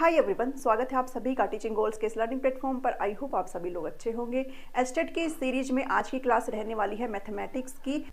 Hi everyone, स्वागत है आप सभी का टीचिंग गोल्स के इस लर्निंग प्लेटफॉर्म पर। आई होप आप सभी लोग अच्छे होंगे। एस्टेट की इस सीरीज में आज की क्लास रहने वाली है मैथमेटिक्स की,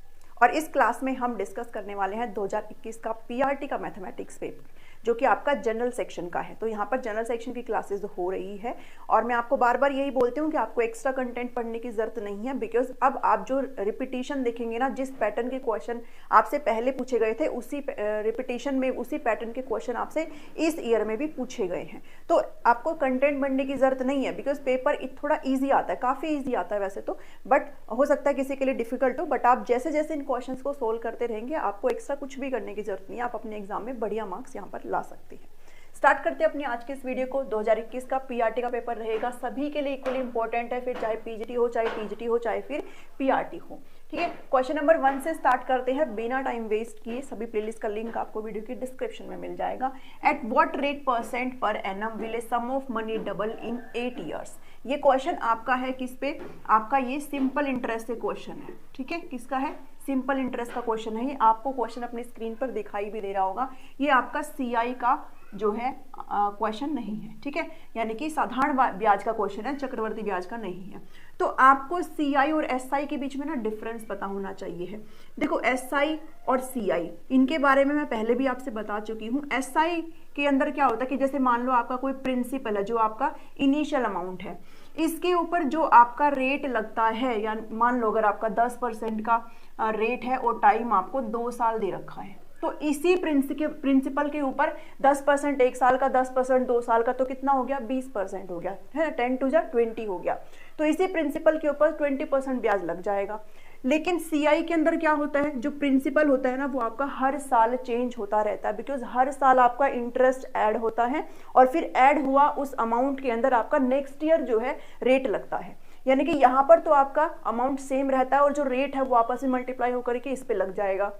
और इस क्लास में हम डिस्कस करने वाले हैं 2021 का पीआरटी का मैथमेटिक्स पेपर, जो कि आपका जनरल सेक्शन का है। तो यहाँ पर जनरल सेक्शन की क्लासेस हो रही है, और मैं आपको बार बार यही बोलती हूँ कि आपको एक्स्ट्रा कंटेंट पढ़ने की जरूरत नहीं है, बिकॉज अब आप जो रिपीटिशन देखेंगे ना, जिस पैटर्न के क्वेश्चन आपसे पहले पूछे गए थे, उसी रिपीटिशन में उसी पैटर्न के क्वेश्चन आपसे इस ईयर में भी पूछे गए हैं। तो आपको कंटेंट पढ़ने की जरूरत नहीं है, बिकॉज पेपर थोड़ा ईजी आता है, काफ़ी ईजी आता है वैसे तो, बट हो सकता है किसी के लिए डिफिकल्ट हो। बट आप जैसे जैसे इन क्वेश्चंस को सोल्व करते रहेंगे, आपको एक्स्ट्रा कुछ भी करने की जरूरत नहीं है, आप अपने एग्जाम में बढ़िया मार्क्स यहाँ पर ला सकते हैं। स्टार्ट करते हैं अपनी आज के इस वीडियो को। 2021 का पीआरटी का पेपर रहेगा, सभी के लिए इक्वली इंपॉर्टेंट है, फिर चाहे पीजीटी हो, चाहे टीजीटी हो, चाहे फिर पीआरटी हो। ठीक है, क्वेश्चन नंबर 1 से स्टार्ट करते हैं बिना टाइम वेस्ट किए। सभी प्लेलिस्ट का लिंक आपको वीडियो की डिस्क्रिप्शन में मिल जाएगा। At what rate % per annum will a sum of money double in 8 years. ये क्वेश्चन आपका है किस पे? आपका ये सिंपल इंटरेस्ट से क्वेश्चन है। ठीक है, किसका है? सिंपल इंटरेस्ट का क्वेश्चन है। ये आपको क्वेश्चन अपनी स्क्रीन पर दिखाई भी दे रहा होगा। ये आपका सीआई का जो है क्वेश्चन नहीं है। ठीक है, यानी कि साधारण ब्याज का क्वेश्चन है, चक्रवर्ती ब्याज का नहीं है। तो आपको सीआई और एसआई के बीच में ना डिफरेंस पता होना चाहिए है। देखो, एसआई और सीआई, इनके बारे में मैं पहले भी आपसे बता चुकी हूँ। एसआई के अंदर क्या होता है कि जैसे मान लो आपका कोई प्रिंसिपल है, जो आपका इनिशियल अमाउंट है, इसके ऊपर जो आपका रेट लगता है, या मान लो अगर आपका 10% का रेट है और टाइम आपको 2 साल दे रखा है, तो इसी प्रिंसिपल के ऊपर 10% 1 साल का, 10% 2 साल का, तो कितना हो गया? 20% हो गया है। 10 टू 20 हो गया। तो इसी प्रिंसिपल के ऊपर 20% ब्याज लग जाएगा। लेकिन सीआई के अंदर क्या होता है? जो प्रिंसिपल होता है ना, वो आपका हर साल चेंज होता रहता है, बिकॉज हर साल आपका इंटरेस्ट ऐड होता है, और फिर ऐड हुआ उस अमाउंट के अंदर आपका नेक्स्ट ईयर जो है रेट लगता है। यानी कि यहाँ पर तो आपका अमाउंट सेम रहता है, और जो रेट है वो आपस में मल्टीप्लाई होकर के इस पे लग जाएगा।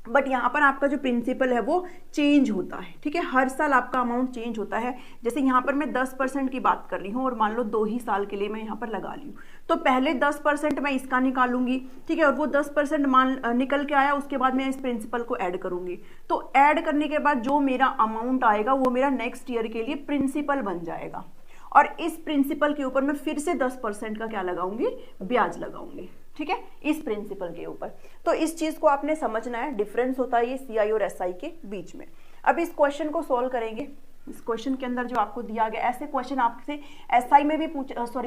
बट यहाँ पर आपका जो प्रिंसिपल है वो चेंज होता है। ठीक है, हर साल आपका अमाउंट चेंज होता है। जैसे यहाँ पर मैं 10% की बात कर रही हूँ, और मान लो 2 ही साल के लिए मैं यहाँ पर लगा ली हूँ, तो पहले 10% मैं इसका निकालूंगी। ठीक है, और वो 10% निकल के आया, उसके बाद मैं इस प्रिंसिपल को ऐड करूंगी। तो ऐड करने के बाद जो मेरा अमाउंट आएगा वो मेरा नेक्स्ट ईयर के लिए प्रिंसिपल बन जाएगा, और इस प्रिंसिपल के ऊपर मैं फिर से 10% का क्या लगाऊंगी? ब्याज लगाऊंगी। ठीक है, इस प्रिंसिपल के ऊपर। तो इस चीज को आपने समझना है, डिफरेंस होता है ये सीआई और एसआई के बीच में। अब इस क्वेश्चन को सॉल्व करेंगे। इस क्वेश्चन के अंदर जो आपको दिया गया, ऐसे क्वेश्चन आपसे एसआई में भी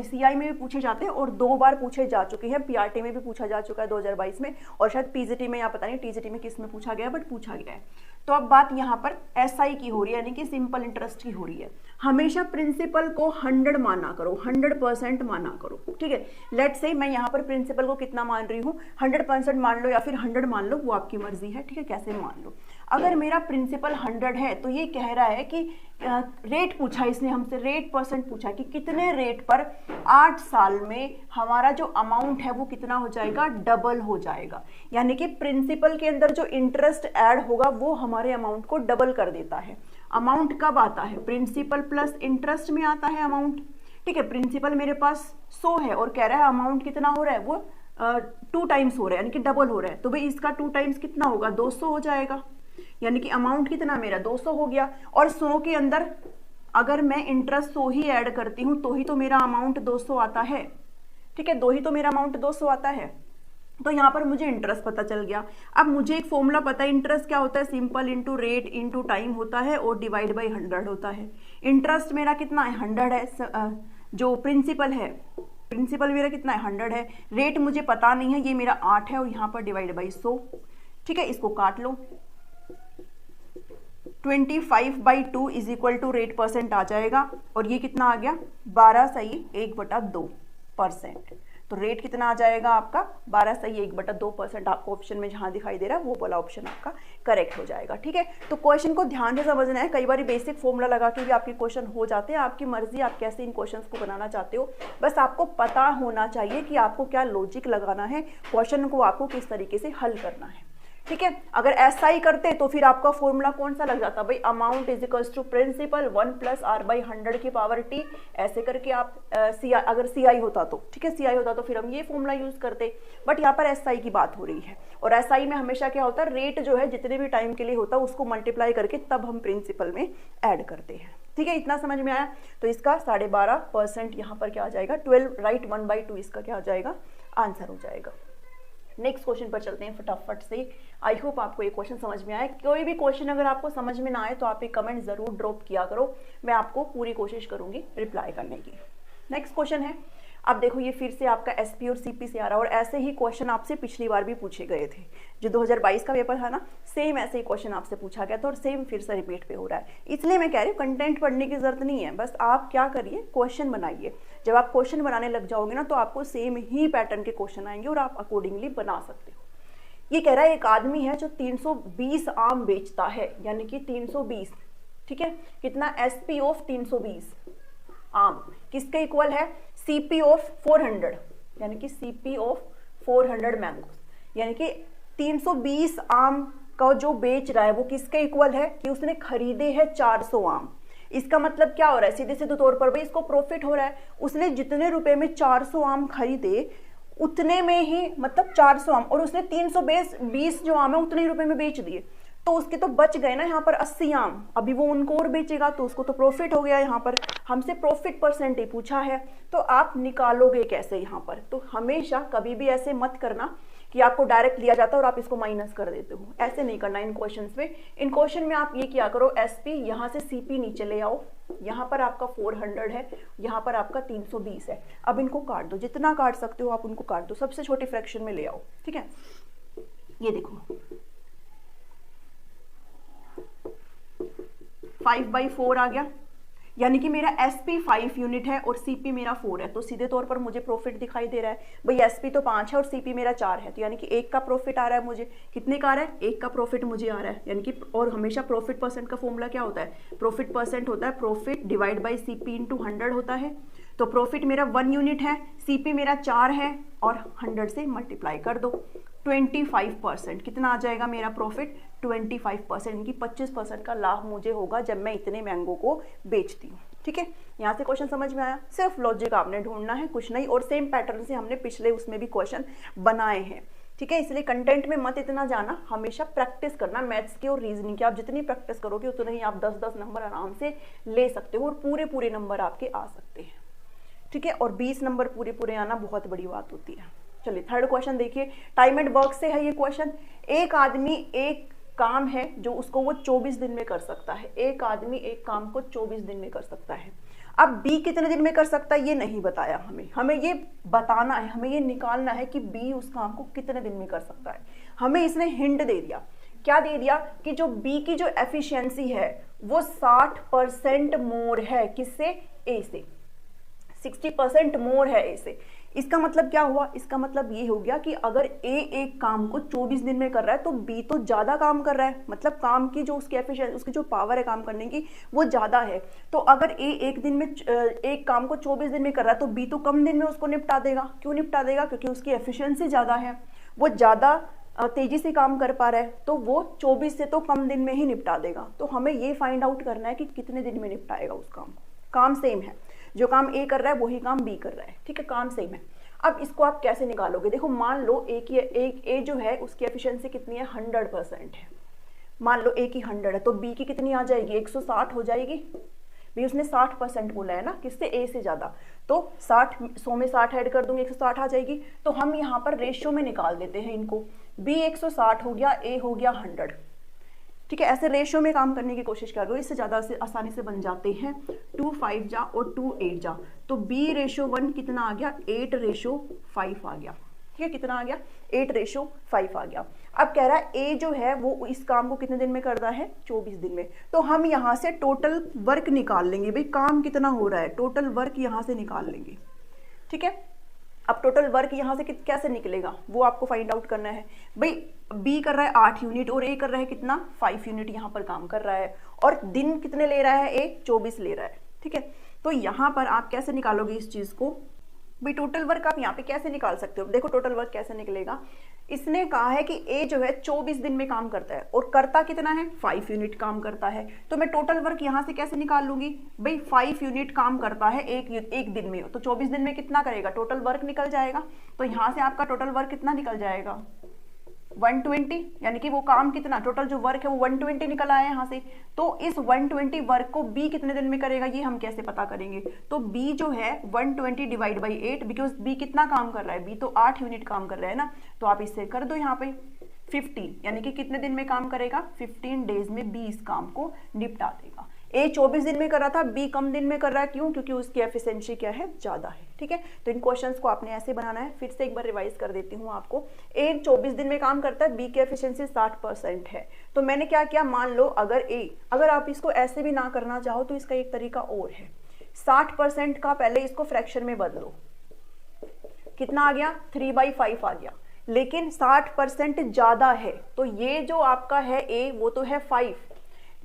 सीआई में भी पूछे जाते हैं, और 2 बार पूछे जा चुके हैं। पीआरटी में भी पूछा जा चुका है 2022 में, और शायद पीजीटी में, या पता नहीं टीजीटी में किस में पूछा गया, बट पूछा गया है। तो अब बात यहाँ पर एसआई की हो रही है, यानी कि सिंपल इंटरेस्ट की हो रही है। हमेशा प्रिंसिपल को 100 माना करो, 100% माना करो। ठीक है, लेट्स से मैं यहाँ पर प्रिंसिपल को कितना मान रही हूँ? 100% मान लो, या फिर 100 मान लो, वो आपकी मर्जी है। ठीक है, कैसे मान लो। अगर मेरा प्रिंसिपल 100 है, तो ये कह रहा है कि रेट पूछा इसने हमसे, रेट % पूछा कि कितने रेट पर 8 साल में हमारा जो अमाउंट है वो कितना हो जाएगा? डबल हो जाएगा। यानी कि प्रिंसिपल के अंदर जो इंटरेस्ट ऐड होगा वो हमारे अमाउंट को डबल कर देता है। अमाउंट कब आता है? प्रिंसिपल प्लस इंटरेस्ट में आता है अमाउंट। ठीक है, प्रिंसिपल मेरे पास 100 है, और कह रहा है अमाउंट कितना हो रहा है? वो 2 टाइम्स हो रहा है, यानी कि डबल हो रहा है। तो भाई इसका 2 टाइम्स कितना होगा? 200 हो जाएगा। यानी कि अमाउंट कितना मेरा? 200 हो गया। और 100 के अंदर अगर मैं इंटरेस्ट 100 ही ऐड करती हूँ, तो ही तो मेरा अमाउंट 200 आता है। ठीक है, 2 ही तो मेरा अमाउंट 200 आता है। तो यहाँ पर मुझे इंटरेस्ट पता चल गया। अब मुझे एक फॉर्मूला पता है, इंटरेस्ट क्या होता है? Simple into rate into time होता है, और डिवाइड बाई 100 होता है। इंटरेस्ट मेरा कितना है? 100 है। जो प्रिंसिपल है, प्रिंसिपल मेरा कितना है? 100 है। रेट मुझे पता नहीं है, ये मेरा 8 है, और यहाँ पर डिवाइड बाई 100। ठीक है, इसको काट लो। 25/2 इज इक्वल टू रेट % आ जाएगा, और ये कितना आ गया? 12/1/2%। तो रेट कितना आ जाएगा आपका? 12/1/2%। आपको ऑप्शन में जहां दिखाई दे रहा है वो वाला ऑप्शन आपका करेक्ट हो जाएगा। ठीक है, तो क्वेश्चन को ध्यान से समझना है। कई बार बेसिक फॉर्मूला लगा के भी आपके क्वेश्चन हो जाते हैं। आपकी मर्जी, आप कैसे इन क्वेश्चंस को बनाना चाहते हो, बस आपको पता होना चाहिए कि आपको क्या लॉजिक लगाना है, क्वेश्चन को आपको किस तरीके से हल करना है। ठीक है, अगर एसआई करते तो फिर आपका फॉर्मूला कौन सा लग जाता? भाई amount is equals to principal 1 + r/100 की पावर t, ऐसे करके आप अगर सीआई होता तो, ठीक है, सीआई होता तो फिर हम ये फॉर्मूला यूज करते। बट यहाँ पर एसआई की बात हो रही है, और एसआई में हमेशा क्या होता है? रेट जो है जितने भी टाइम के लिए होता है उसको मल्टीप्लाई करके तब हम प्रिंसिपल में ऐड करते हैं। ठीक है, इतना समझ में आया। तो इसका 12.5% यहाँ पर क्या आ जाएगा, 12 राइट 1/2 इसका क्या आ जाएगा, आंसर हो जाएगा। नेक्स्ट क्वेश्चन पर चलते हैं फटाफट से। आई होप आपको ये क्वेश्चन समझ में आए। कोई भी क्वेश्चन अगर आपको समझ में ना आए तो आप एक कमेंट जरूर ड्रॉप किया करो, मैं आपको पूरी कोशिश करूंगी रिप्लाई करने की। नेक्स्ट क्वेश्चन है, अब देखो ये फिर से आपका एसपी और सीपी से आ रहा है, और ऐसे ही क्वेश्चन आपसे पिछली बार भी पूछे गए थे। जो 2022 का पेपर था ना, सेम ऐसे ही क्वेश्चन आपसे पूछा गया था और सेम फिर से रिपीट पे हो रहा है। इसलिए मैं कह रही हूँ कंटेंट पढ़ने की जरूरत नहीं है, बस आप क्या करिए, क्वेश्चन बनाइए। जब आप क्वेश्चन बनाने लग जाओगे ना तो आपको सेम ही पैटर्न के क्वेश्चन आएंगे और आप अकॉर्डिंगली बना सकते हो। ये कह रहा है एक आदमी है जो 320 आम बेचता है, यानी कि 320, ठीक है, कितना, एसपी ऑफ 320 आम किसके इक्वल है, सीपी ऑफ 400, यानी कि सीपी ऑफ 400 मैंगोस, यानी कि 320 आम का जो बेच रहा है वो किसके इक्वल है, कि उसने खरीदे हैं 400 आम। इसका मतलब क्या हो रहा है, सीधे सीधे तौर पर भाई इसको प्रॉफिट हो रहा है। उसने जितने रुपए में 400 आम खरीदे उतने में ही, मतलब 400 आम, और उसने 320 जो आम है उतने रुपए में बेच दिए, तो उसके तो बच गए ना यहाँ पर 80 आम। अभी वो उनको और बेचेगा तो उसको तो प्रॉफिट हो गया। यहाँ पर हमसे प्रॉफिट परसेंट ही पूछा है, तो आप निकालोगे कैसे यहाँ पर। तो हमेशा कभी भी ऐसे मत करना कि आपको डायरेक्ट लिया जाता है और आप इसको माइनस कर देते हो, ऐसे नहीं करना इन क्वेश्चंस में। इन क्वेश्चन में आप ये किया करो, एसपी यहाँ से सीपी नीचे ले आओ, यहाँ पर आपका 400 है, यहाँ पर आपका 320 है। अब इनको काट दो, जितना काट सकते हो आप उनको काट दो, सबसे छोटे फ्रैक्शन में ले आओ, ठीक है। ये देखो 5/4 आ गया, यानी कि मेरा एसपी 5 यूनिट है और सीपी मेरा 4 है, तो सीधे तौर पर मुझे प्रॉफिट दिखाई दे रहा है। भाई एसपी तो 5 है और सीपी मेरा 4 है, तो यानी कि 1 का प्रॉफिट आ रहा है मुझे। कितने का आ रहा है, 1 का प्रॉफिट मुझे आ रहा है, यानी कि, और हमेशा प्रॉफिट परसेंट का फॉर्मूला क्या होता है, प्रॉफिट परसेंट होता है profit divide by CP into 100 होता है। तो प्रॉफिट मेरा 1 यूनिट है, सीपी मेरा 4 है, और 100 से मल्टीप्लाई कर दो, 25%। कितना आ जाएगा मेरा प्रॉफिट, 25%, यानी कि 25% का लाभ मुझे होगा जब मैं इतने मैंगो को बेचती हूँ, ठीक है। यहाँ से क्वेश्चन समझ में आया, सिर्फ लॉजिक आपने ढूंढना है, कुछ नहीं। और सेम पैटर्न से हमने पिछले उसमें भी क्वेश्चन बनाए हैं, ठीक है। इसलिए कंटेंट में मत इतना जाना, हमेशा प्रैक्टिस करना मैथ्स की और रीजनिंग की। आप जितनी प्रैक्टिस करोगे उतने ही आप 10-10 नंबर आराम से ले सकते हो और पूरे नंबर आपके आ सकते हैं, ठीक है। और 20 नंबर पूरे आना बहुत बड़ी बात होती है। चलिए थर्ड क्वेश्चन देखिए, टाइम एंड वर्क से है ये क्वेश्चन। एक आदमी एक काम है जो उसको वो 24 दिन में कर सकता है। एक आदमी एक काम को 24 दिन में कर सकता है। अब बी कितने दिन में कर सकता है ये नहीं बताया हमें ये बताना है, हमें ये निकालना है कि बी उस काम को कितने दिन में कर सकता है। हमें इसने हिंट दे दिया, क्या दे दिया, कि जो बी की जो एफिशिएंसी है वो 60% मोर है, किससे, ए से, 60% मोर है ए से। इसका मतलब क्या हुआ, इसका मतलब ये हो गया कि अगर ए एक काम को 24 दिन में कर रहा है तो बी तो ज्यादा काम कर रहा है, मतलब काम की जो उसकी एफिशिएंसी, उसकी जो पावर है काम करने की वो ज्यादा है। तो अगर ए एक दिन में एक काम को 24 दिन में कर रहा है तो बी तो कम दिन में उसको निपटा देगा। क्यों निपटा देगा, क्योंकि उसकी एफिशिएंसी ज्यादा है, वो ज्यादा तेजी से काम कर पा रहा है, तो वो 24 से तो कम दिन में ही निपटा देगा। तो हमें ये फाइंड आउट करना है कि कितने दिन में निपटाएगा उस काम को। काम सेम है, जो काम ए कर रहा है वही काम बी कर रहा है, ठीक है, काम सेम है। अब इसको आप कैसे निकालोगे, देखो मान लो एक ए जो है उसकी एफिशिएंसी कितनी है, 100% है। मान लो ए की 100 है तो बी की कितनी आ जाएगी, 160 हो जाएगी। भी उसने 60% बोला है ना, किससे, ए से ज्यादा, तो 100 में 60 ऐड कर दूंगी, 160 आ जाएगी। तो हम यहाँ पर रेशियो में निकाल देते हैं इनको, बी 160 हो गया, ए हो गया 100, ठीक है। ऐसे रेशियो में काम करने की कोशिश करो, इससे ज्यादा से आसानी से बन जाते हैं। 2 5 जा और 2 8 जा, तो B/1 कितना आ गया, 8/5 आ गया, ठीक है। कितना आ गया, 8/5 आ गया। अब कह रहा है ए जो है वो इस काम को कितने दिन में करता है, 24 दिन में। तो हम यहाँ से टोटल वर्क निकाल लेंगे, भाई काम कितना हो रहा है, टोटल वर्क यहाँ से निकाल लेंगे, ठीक है। अब टोटल वर्क यहाँ से कैसे निकलेगा वो आपको फाइंड आउट करना है। भाई बी कर रहा है 8 यूनिट और ए कर रहा है कितना, 5 यूनिट यहाँ पर काम कर रहा है, और दिन कितने ले रहा है, ए 24 ले रहा है, ठीक है। तो यहाँ पर आप कैसे निकालोगे इस चीज को, भाई टोटल वर्क आप यहाँ पे कैसे निकाल सकते हो। देखो टोटल वर्क कैसे निकलेगा, इसने कहा है कि ए जो है 24 दिन में काम करता है और करता कितना है, 5 यूनिट काम करता है। तो मैं टोटल वर्क यहाँ से कैसे निकाल लूंगी, भाई 5 यूनिट काम करता है एक दिन में, तो 24 दिन में कितना करेगा, टोटल वर्क निकल जाएगा। तो यहाँ से आपका टोटल वर्क कितना निकल जाएगा, 120, यानी कि वो काम कितना, टोटल जो वर्क है वो 120 निकल आया यहाँ से। तो इस 120 वर्क को बी कितने दिन में करेगा ये हम कैसे पता करेंगे? तो बी जो है 120 डिवाइड बाई 8, बिकॉज बी कितना काम कर रहा है, बी तो 8 यूनिट काम कर रहा है ना, तो आप इससे कर दो यहाँ पे 15, यानी कि कितने दिन में काम करेगा, 15 डेज में बी इस काम को निपटा देगा। ए 24 दिन में कर रहा था, बी कम दिन में कर रहा है, क्यों? क्योंकि उसकी एफिशिएंसी क्या है, ज्यादा है। ठीक है, तो इन क्वेश्चंस को आपने ऐसे बनाना है। फिर से एक बार रिवाइज कर देती हूँ आपको। ए 24 दिन में काम करता है, बी की एफिशिएंसी 60% है। तो मैंने क्या किया, मान लो अगर आप इसको ऐसे भी ना करना चाहो तो इसका एक तरीका और है, 60% का पहले इसको फ्रैक्शन में बदलो, कितना आ गया, 3/5 आ गया, लेकिन 60% ज्यादा है, तो ये जो आपका है ए वो तो है 5,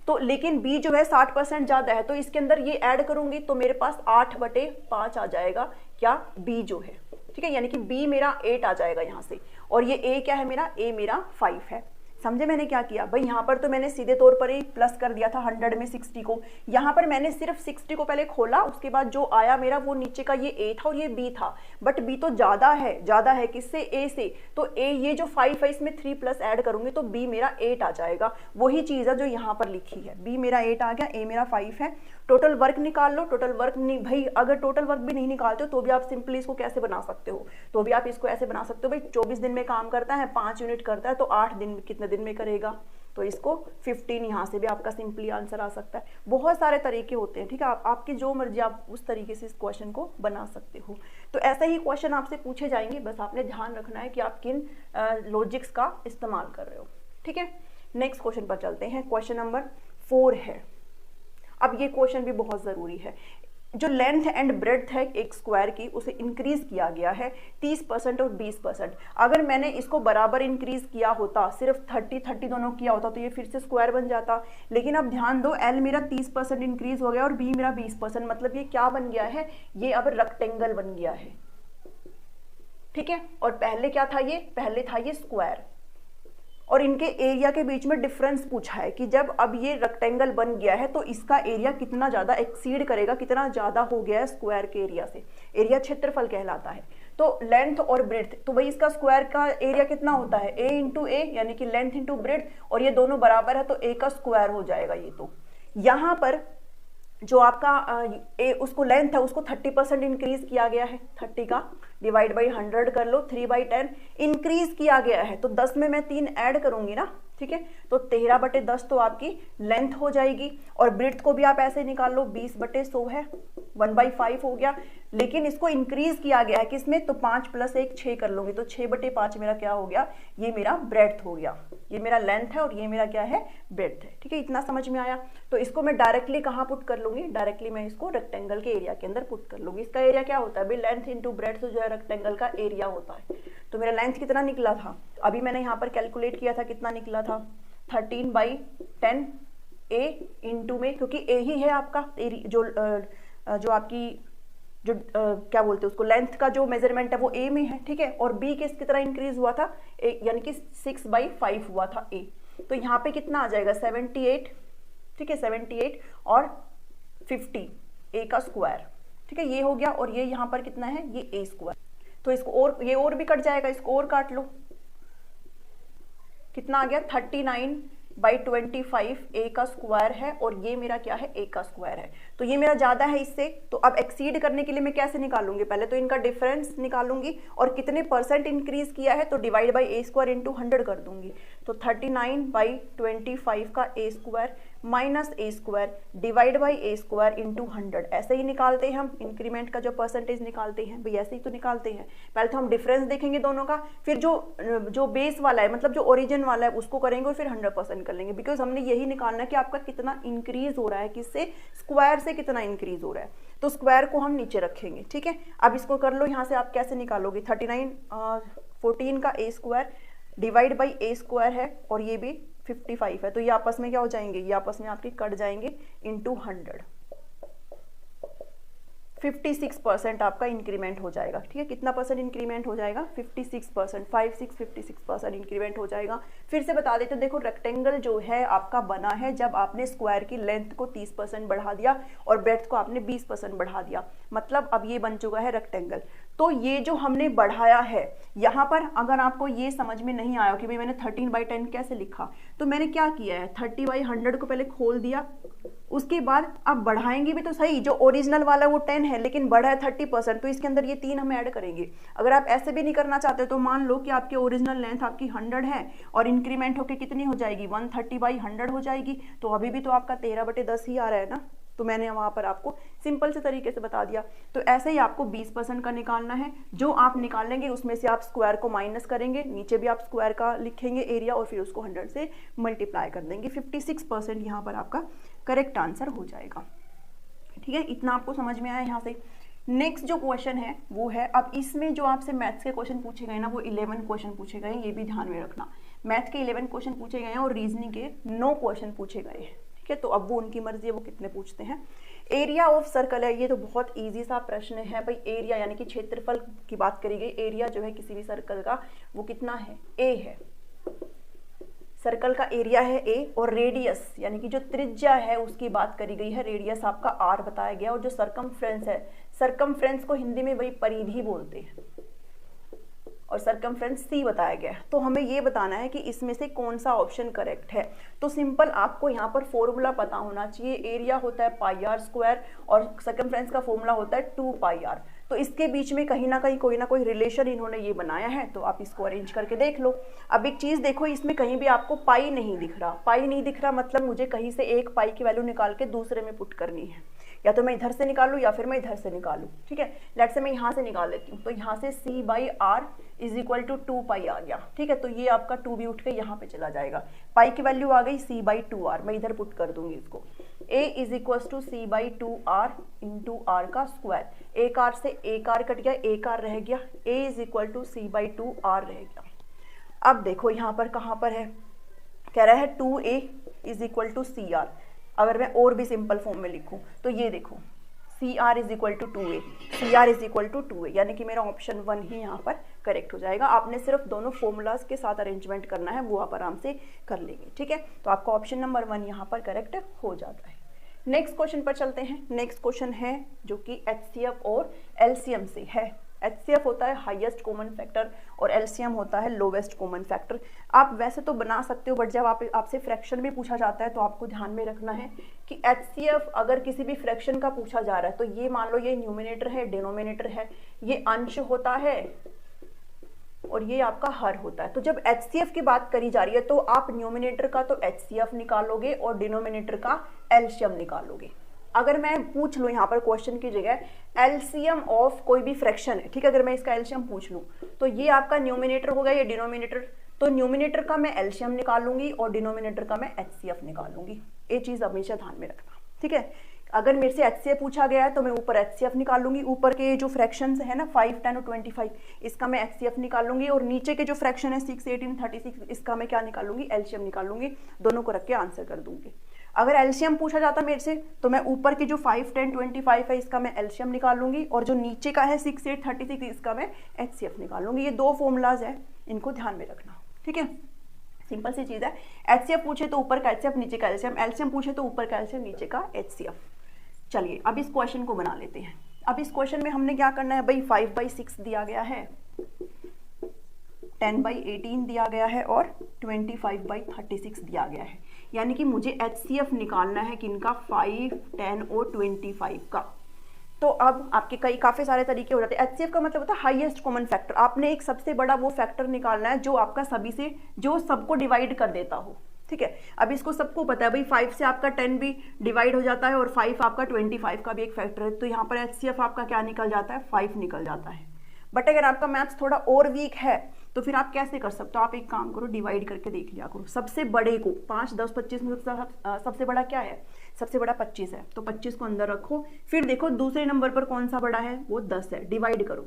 तो लेकिन बी जो है 60% ज्यादा है, तो इसके अंदर ये ऐड करूंगी तो मेरे पास 8/5 आ जाएगा, क्या, बी जो है। ठीक है, यानी कि बी मेरा 8 आ जाएगा यहाँ से, और ये ए क्या है मेरा, ए मेरा 5 है। समझे मैंने क्या किया भाई? यहाँ पर तो मैंने सीधे तौर पर ही प्लस कर दिया था 100 में 60 को, यहाँ पर मैंने सिर्फ 60 को पहले खोला, उसके बाद जो आया मेरा वो नीचे का ये ए था और ये बी था, बट बी तो ज्यादा है किससे, ए से, तो ए ये जो 5 है इसमें 3 प्लस ऐड करूंगी तो बी मेरा 8 आ जाएगा। वही चीज है जो यहाँ पर लिखी है, बी मेरा 8 आ गया, ए मेरा 5 है। टोटल वर्क निकाल लो, टोटल वर्क नहीं भाई, अगर टोटल वर्क भी नहीं निकालते हो तो भी आप सिंपली इसको कैसे बना सकते हो, तो भी आप इसको ऐसे बना सकते हो भाई, 24 दिन में काम करता है, 5 यूनिट करता है, तो 8 दिन कितने दिन में करेगा, तो इसको 15, यहाँ से भी आपका सिंपली आंसर आ सकता है। बहुत सारे तरीके होते हैं, ठीक है, आपकी जो मर्जी आप उस तरीके से इस क्वेश्चन को बना सकते हो। तो ऐसे ही क्वेश्चन आपसे पूछे जाएंगे, बस आपने ध्यान रखना है कि आप किन लॉजिक्स का इस्तेमाल कर रहे हो। ठीक है, नेक्स्ट क्वेश्चन पर चलते हैं। क्वेश्चन नंबर 4 है। अब ये क्वेश्चन भी बहुत जरूरी है। जो लेंथ एंड ब्रेड्थ है एक स्क्वायर की, उसे इंक्रीज किया गया है 30% और 20%। अगर मैंने इसको बराबर इंक्रीज किया होता, सिर्फ 30-30 दोनों किया होता, तो ये फिर से स्क्वायर बन जाता। लेकिन अब ध्यान दो, एल मेरा 30% इंक्रीज हो गया और बी मेरा 20%, मतलब ये क्या बन गया है, ये अब रेक्टेंगल बन गया है। ठीक है, और पहले क्या था, ये पहले था ये स्क्वायर, और इनके एरिया के बीच में डिफरेंस पूछा है कि जब अब ये रेक्टेंगल बन गया है तो इसका एरिया कितना ज्यादा एक्सीड करेगा, कितना ज्यादा हो गया है स्क्वायर के एरिया से। एरिया क्षेत्रफल कहलाता है। तो लेंथ और ब्रेड्थ, तो वही इसका स्क्वायर का एरिया कितना होता है, ए इंटू ए, यानी कि लेंथ इंटू ब्रेड्थ, और ये दोनों बराबर है तो ए का स्क्वायर हो जाएगा ये। तो यहाँ पर जो आपका ए उसको लेंथ है उसको 30% इंक्रीज किया गया है, 30 का डिवाइड बाई 100 कर लो, 3/10 इंक्रीज किया गया है, तो 10 में मैं 3 ऐड करूंगी ना। ठीक है, तो 13/10 तो आपकी लेंथ हो जाएगी, और ब्रेड्थ को भी आप ऐसे निकाल लो, 20/100 है, 1/5 हो गया। लेकिन इसको इंक्रीज किया गया है किसमें, तो 5 + 1 6 कर लूंगी, तो 6/5 मेरा क्या हो गया, ये मेरा ब्रेड्थ हो गया। ये मेरा लेंथ है और ये मेरा क्या है, ब्रेड्थ है। ठीक है, इतना समझ में आया। तो इसको मैं डायरेक्टली कहाँ पुट कर लूंगी, डायरेक्टली मैं इसको रेक्टेंगल के एरिया के अंदर पुट कर लूंगी। इसका एरिया क्या होता है भाई, लेंथ इंटू ब्रेड्थ जो है रेक्टेंगल का एरिया होता है। तो मेरा लेंथ कितना निकला था, अभी मैंने यहाँ पर कैलकुलेट किया था, कितना निकला था, 13/10 ए इंटू में, क्योंकि ए ही है आपका जो आपकी जो क्या बोलते हैं उसको, लेंथ का जो मेजरमेंट है वो ए में है। ठीक है, और बी किसकी तरह इंक्रीज हुआ था, यानी कि 6/5 हुआ था ए। तो यहाँ पे कितना आ जाएगा, 78। ठीक है, 78 और 50 ए का स्क्वायर। ठीक है, ये हो गया, और ये यहाँ पर कितना है, ये ए स्क्वायर। तो इसको और, ये और भी कट जाएगा, इसको और काट लो, कितना आ गया, 39/25 ए का स्क्वायर है, और ये मेरा क्या है, ए का स्क्वायर है। तो ये मेरा ज्यादा है इससे, तो अब एक्सीड करने के लिए मैं कैसे निकालूंगी, पहले तो इनका डिफरेंस निकालूंगी, और कितने परसेंट इंक्रीज किया है, तो divide by a square into 100 कर दूंगी। तो 39/25 का a square minus a square divide by a square into 100, ऐसे ही निकालते हैं हम इंक्रीमेंट का जो परसेंटेज निकालते हैं भाई, ऐसे ही तो निकालते हैं। पहले तो हम डिफरेंस देखेंगे दोनों का, फिर जो बेस वाला है, मतलब जो ओरिजिन वाला है उसको करेंगे, और फिर 100% कर लेंगे, बिकॉज हमने यही निकालना है कि आपका कितना इंक्रीज हो रहा है, किससे, स्क्वायर से कितना इंक्रीज हो रहा है। तो स्क्वायर को हम नीचे रखेंगे। ठीक है, अब इसको कर लो, यहाँ से आप कैसे निकालोगे, 14 का a square divide by a square है, और ये भी 55 है, तो ये आपस में क्या हो जाएंगे, ये आपस में आपके कट जाएंगे इंटू 100। 56% आपका इंक्रीमेंट हो जाएगा। ठीक है, कितना परसेंट इंक्रीमेंट हो जाएगा? 56%, 56% इंक्रीमेंट हो जाएगा। फिर से बता देते, देखो रेक्टेंगल जो है आपका बना है जब आपने स्क्वायर की लेंथ को 30% बढ़ा दिया और ब्रेड्थ को आपने 20% बढ़ा दिया, मतलब अब ये बन चुका है रेक्टेंगल। तो ये जो हमने बढ़ाया है यहाँ पर, अगर आपको ये समझ में नहीं आया कि भाई मैंने 13/10 कैसे लिखा, तो मैंने क्या किया है, 30/100 को पहले खोल दिया, उसके बाद अब बढ़ाएंगे भी तो सही, जो ओरिजिनल वाला वो 10 है लेकिन बढ़ा है 30%, तो इसके अंदर ये 3 हम ऐड करेंगे। अगर आप ऐसे भी नहीं करना चाहते तो मान लो कि आपकी ओरिजिनल लेंथ आपकी 100 है और इंक्रीमेंट होके कितनी हो जाएगी, 130/100 हो जाएगी, तो अभी भी तो आपका 13/10 ही आ रहा है ना। तो मैंने वहाँ पर आपको सिंपल से तरीके से बता दिया। तो ऐसे ही आपको 20% का निकालना है। जो आप निकालेंगे उसमें से आप स्क्वायर को माइनस करेंगे, नीचे भी आप स्क्वायर का लिखेंगे एरिया और फिर उसको 100 से मल्टीप्लाई कर देंगे। 56% यहाँ पर आपका करेक्ट आंसर हो जाएगा। ठीक है, इतना आपको समझ में आया यहाँ से। नेक्स्ट जो क्वेश्चन है वो है, अब इसमें जो आपसे मैथ्स के क्वेश्चन पूछे गए ना वो 11 क्वेश्चन पूछे गए, ये भी ध्यान में रखना। मैथ के 11 क्वेश्चन पूछे गए हैं और रीजनिंग के 9 क्वेश्चन पूछे गए हैं। ठीक है, तो अब वो उनकी मर्जी है वो कितने पूछते हैं। एरिया ऑफ सर्कल है, ये तो बहुत इजी सा प्रश्न है भाई। एरिया यानी कि क्षेत्रफल की बात करी गई। एरिया जो है किसी भी सर्कल का वो कितना है, ए है। सर्कल का एरिया है ए, और रेडियस यानी कि जो त्रिज्या है उसकी बात करी गई है, रेडियस आपका आर बताया गया। और जो सरकमफ्रेंस है, सरकमफ्रेंस को हिंदी में वही परिधि बोलते हैं, और सरकमफ्रेंस सी बताया गया। तो हमें ये बताना है कि इसमें से कौन सा ऑप्शन करेक्ट है। तो सिंपल आपको यहाँ पर फॉर्मूला पता होना चाहिए। एरिया होता है πr² और सरकमफ्रेंस का फॉर्मूला होता है 2πr। तो इसके बीच में कहीं ना कहीं कोई ना कोई रिलेशन इन्होंने ये बनाया है, तो आप इसको अरेंज करके देख लो। अब एक चीज़ देखो, इसमें कहीं भी आपको पाई नहीं दिख रहा। पाई नहीं दिख रहा मतलब मुझे कहीं से एक पाई की वैल्यू निकाल के दूसरे में पुट करनी है, या तो मैं इधर से निकालूं या फिर मैं इधर से निकालूं। ठीक है, लेट से मैं यहाँ से निकाल लेती हूँ। तो यहाँ से c/r = 2π आ गया। ठीक है, तो ये आपका 2 भी उठ के यहाँ पे चला जाएगा। पाई की वैल्यू आ गई c/2r, मैं इधर पुट कर दूंगी इसको। a = c/2r × r का स्क्वायर। एक r से एक r कट गया, एक r रह गया। a = c/2r रह गया। अब देखो यहाँ पर कहाँ पर है, कह रहा है 2a = cr। अगर मैं और भी सिंपल फॉर्म में लिखूं तो ये देखो, cr = 2a, cr = 2a, यानी कि मेरा ऑप्शन 1 ही यहाँ पर करेक्ट हो जाएगा। आपने सिर्फ दोनों फॉर्मूलाज के साथ अरेंजमेंट करना है, वो आप आराम से कर लेंगे। ठीक है, तो आपका ऑप्शन नंबर 1 यहाँ पर करेक्ट हो जाता है। नेक्स्ट क्वेश्चन पर चलते हैं। नेक्स्ट क्वेश्चन है जो कि HCF और LCM से है। HCF होता है हाईएस्ट कॉमन फैक्टर और LCM होता है लोवेस्ट कॉमन फैक्टर। आप वैसे तो बना सकते हो, बट जब आपसे फ्रैक्शन भी पूछा जाता है तो आपको ध्यान में रखना है कि HCF अगर किसी भी फ्रैक्शन का पूछा जा रहा है तो ये मान लो ये न्यूमिनेटर है, डिनोमिनेटर है, ये अंश होता है और ये आपका हर होता है। तो जब HCF की बात करी जा रही है तो आप न्यूमिनेटर का तो HCF निकालोगे और डिनोमिनेटर का LCM निकालोगे। अगर मैं पूछ लूँ यहाँ पर क्वेश्चन की जगह LCM ऑफ कोई भी फ्रैक्शन है, ठीक है, अगर मैं इसका LCM पूछ लूँ तो ये आपका न्यूमिनेटर होगा, ये डिनोमिनेटर। तो न्यूमिनेटर का मैं LCM निकालूंगी और डिनोमिनेटर का मैं HCF निकालूंगी। ये चीज़ हमेशा ध्यान में रखना। ठीक है, अगर मेरे से HCF पूछा गया है तो मैं ऊपर HCF निकालूंगी। ऊपर के जो फ्रैक्शंस है ना 5, 10 और 25, इसका मैं HCF निकालूंगी, और नीचे के जो फ्रैक्शन है 6, 18, 36, इसका मैं क्या निकालूंगी, LCM निकालूंगी। दोनों को रख के आंसर कर दूंगी। अगर LCM पूछा जाता मेरे से तो मैं ऊपर की जो 5, 10, 25 है इसका मैं LCM निकालूंगी, और जो नीचे का है 6, 8, 36 इसका मैं HCF निकालूंगी। ये 2 फॉर्मूलाज है, इनको ध्यान में रखना। ठीक है, सिंपल सी चीज़ है। HCF पूछे तो ऊपर का HCF, नीचे का LCM, LCM पूछे तो ऊपर का LCM, नीचे का HCF। चलिए अब इस क्वेश्चन को बना लेते हैं। अब इस क्वेश्चन में हमने क्या करना है भाई, 5/6 दिया गया है, 10/18 दिया गया है और 25/36 दिया गया है। यानी कि मुझे HCF निकालना है किनका, 5, 10 और 25 का। तो अब आपके काफ़ी सारे तरीके हो जाते हैं। HCF का मतलब होता है हाईएस्ट कॉमन फैक्टर। आपने एक सबसे बड़ा वो फैक्टर निकालना है जो आपका सभी से, जो सबको डिवाइड कर देता हो। ठीक है, अब इसको सबको पता है भाई 5 से आपका 10 भी डिवाइड हो जाता है और 5 आपका 25 का भी एक फैक्टर है। तो यहाँ पर HCF आपका क्या निकल जाता है, 5 निकल जाता है। बट अगर आपका मैथ्स थोड़ा और वीक है तो फिर आप कैसे कर सकते हो, आप एक काम करो, डिवाइड करके देख लिया करो। सबसे बड़े को 5, 10, 25 में सबसे बड़ा क्या है, सबसे बड़ा 25 है, तो 25 को अंदर रखो। फिर देखो दूसरे नंबर पर कौन सा बड़ा है, वो 10 है, डिवाइड करो,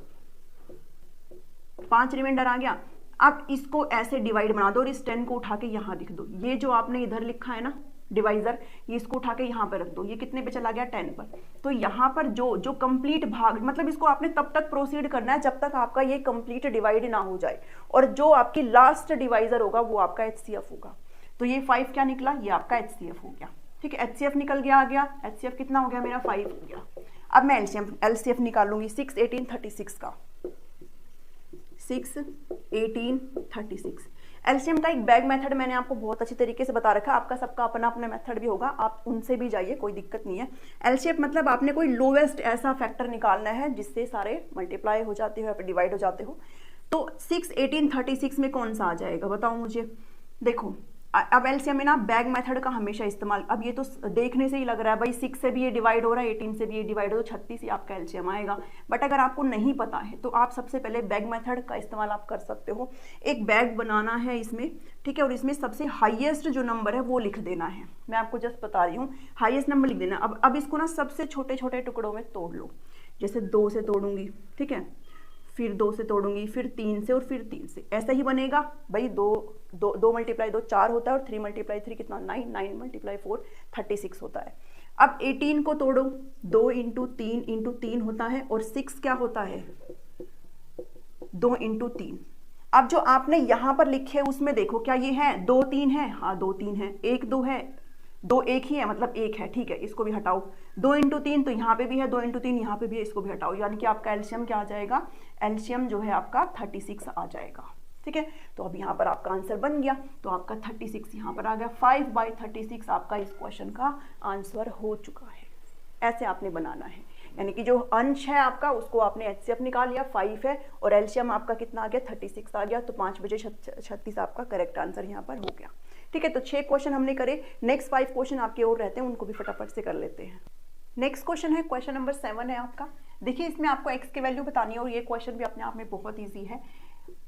5 रिमाइंडर आ गया। अब इसको ऐसे डिवाइड बना दो और इस 10 को उठा के यहाँ लिख दो। ये जो आपने इधर लिखा है ना, डिवाइजर, ये इसको उठा के यहाँ पर रख दो, ये कितने पे चला गया 10 पर। तो यहाँ पर जो कंप्लीट भाग, मतलब इसको आपने तब तक प्रोसीड करना है जब तक आपका ये कंप्लीट डिवाइड ना हो जाए, और जो आपकी लास्ट डिवाइजर होगा वो आपका HCF होगा। तो ये 5 क्या निकला, ये आपका HCF हो गया। ठीक है, HCF निकल गया, आ गया HCF कितना हो गया मेरा 5 हो गया। अब मैं LCF निकालूंगी 6, 18, 36 का, 6, 18, 36। एलसीएम का एक बैग मेथड मैंने आपको बहुत अच्छी तरीके से बता रखा है, आपका सबका अपना अपना मेथड भी होगा, आप उनसे भी जाइए, कोई दिक्कत नहीं है। एलसीएम मतलब आपने कोई लोवेस्ट ऐसा फैक्टर निकालना है जिससे सारे मल्टीप्लाई हो जाते हो या फिर डिवाइड हो जाते हो। तो 6, 18, 36 में कौन सा आ जाएगा बताओ मुझे। देखो अब एलसीएम में ना बैग मेथड का हमेशा इस्तेमाल, अब ये तो देखने से ही लग रहा है भाई 6 से भी ये डिवाइड हो रहा है, 18 से भी ये डिवाइड हो, तो 36 ही आपका एलसीएम आएगा। बट अगर आपको नहीं पता है तो आप सबसे पहले बैग मेथड का इस्तेमाल आप कर सकते हो। एक बैग बनाना है इसमें, ठीक है, और इसमें सबसे हाईएस्ट जो नंबर है वो लिख देना है। मैं आपको जस्ट बता रही हूँ, हाईएस्ट नंबर लिख देना। अब इसको ना सबसे छोटे छोटे टुकड़ों में तोड़ लो, जैसे 2 से तोड़ूंगी, ठीक है, फिर 2 से तोड़ूंगी, फिर 3 से, और फिर 3 से, ऐसा ही बनेगा भाई। 2 मल्टीप्लाई 2 4 होता है, और 3 मल्टीप्लाई 3 कितना 9, 9 मल्टीप्लाई 4 36 होता है। अब 18 को तोड़ो, 2 इंटू 3 होता है, और 6 क्या होता है 2 इंटू 3। अब जो आपने यहां पर लिखे उसमें देखो क्या ये है 2 3 है, हाँ 2 3 है, 1 2 है, 2 1 ही है, मतलब 1 है, ठीक है, इसको भी हटाओ। 2 इंटू 3 तो यहाँ पे भी है, 2 इंटू 3 यहाँ पे भी है, इसको भी हटाओ, यानी कि आपका एलसीएम क्या आ जाएगा, एलसीएम जो है आपका 36 आ जाएगा। ठीक है, तो अब यहाँ पर आपका आंसर बन गया, तो आपका 36 यहाँ पर आ गया। 5/36 आपका इस क्वेश्चन का आंसर हो चुका है। ऐसे आपने बनाना है, यानी कि जो अंश है आपका उसको आपने एचसीएफ निकाल लिया, 5 है, और एलसीएम आपका कितना आ गया 36 आ गया, तो 5 बजे 36 आपका करेक्ट आंसर यहाँ पर हो गया। ठीक है, तो 6 क्वेश्चन हमने करे। नेक्स्ट 5 क्वेश्चन आपके और रहते हैं, उनको भी फटाफट से कर लेते हैं। नेक्स्ट क्वेश्चन है, क्वेश्चन नंबर 7 है आपका। देखिए इसमें आपको एक्स की वैल्यू बतानी है, और ये क्वेश्चन भी अपने आप में बहुत ईजी है।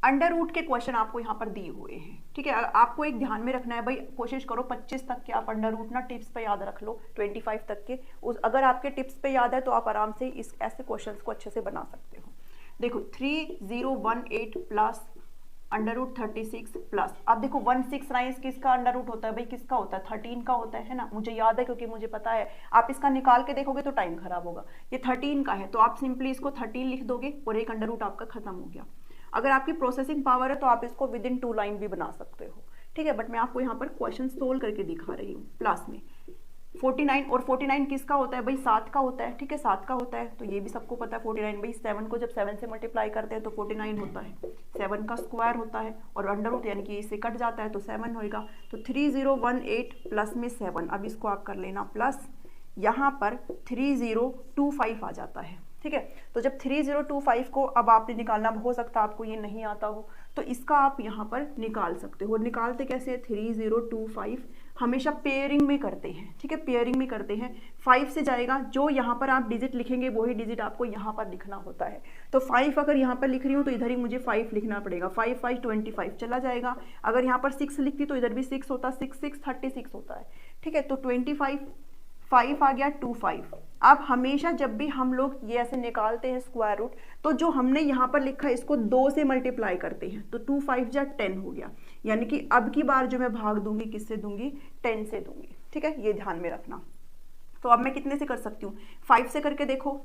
अंडर रूट के क्वेश्चन आपको यहाँ पर दिए हुए हैं। ठीक है, आपको एक ध्यान में रखना है भाई, कोशिश करो 25 तक के आप अंडर रूट ना टिप्स पे याद रख लो, 25 तक के अगर आपके टिप्स पे याद है तो आप आराम से इस ऐसे क्वेश्चंस को अच्छे से बना सकते हो। देखो 3018 प्लस अंडर रूट 36 प्लस, अब देखो 169 किसका अंडर रूट होता है भाई, किसका होता है 13 का होता है ना, मुझे याद है क्योंकि मुझे पता है। आप इसका निकाल के देखोगे तो टाइम खराब होगा। ये 13 का है तो आप सिंपली इसको 13 लिख दोगे और एक अंडर रूट आपका खत्म हो गया। अगर आपकी प्रोसेसिंग पावर है तो आप इसको विद इन 2 लाइन भी बना सकते हो। ठीक है, बट मैं आपको यहाँ पर क्वेश्चन सोल्व करके दिखा रही हूँ। प्लस में 49, और 49 किसका होता है भाई 7 का होता है। ठीक है, 7 का होता है, तो ये भी सबको पता है 49 भाई 7 को जब 7 से मल्टीप्लाई करते हैं तो 49 होता है, 7 का स्क्वायर होता है, और अंडर रूट यानी कि इससे कट जाता है तो 7 होएगा। तो 3018 प्लस में 7, अब इसको आप कर लेना प्लस, यहाँ पर 3025 आ जाता है। ठीक है, तो जब 3025 को अब आपने निकालना, हो सकता है आपको ये नहीं आता हो, तो इसका आप यहाँ पर निकाल सकते हो। निकालते कैसे है, 3025 हमेशा पेयरिंग में करते हैं। ठीक है, पेयरिंग में करते हैं। 5 से जाएगा, जो यहाँ पर आप डिजिट लिखेंगे वही डिजिट आपको यहाँ पर लिखना होता है। तो 5 अगर यहाँ पर लिख रही हूँ तो इधर ही मुझे 5 लिखना पड़ेगा। 5 5 25 चला जाएगा। अगर यहाँ पर 6 लिखती तो इधर भी 6 होता, 6 6 36 होता है। ठीक है, तो 25 5 आ गया 25। अब हमेशा जब भी हम लोग ये ऐसे निकालते हैं स्क्वायर रूट, तो जो हमने यहाँ पर लिखा है इसको 2 से मल्टीप्लाई करते हैं, तो 2 5 जा 10 हो गया। यानी कि अब की बार जो मैं भाग दूंगी किससे दूंगी, 10 से दूंगी। ठीक है, ये ध्यान में रखना। तो अब मैं कितने से कर सकती हूँ, 5 से करके देखो।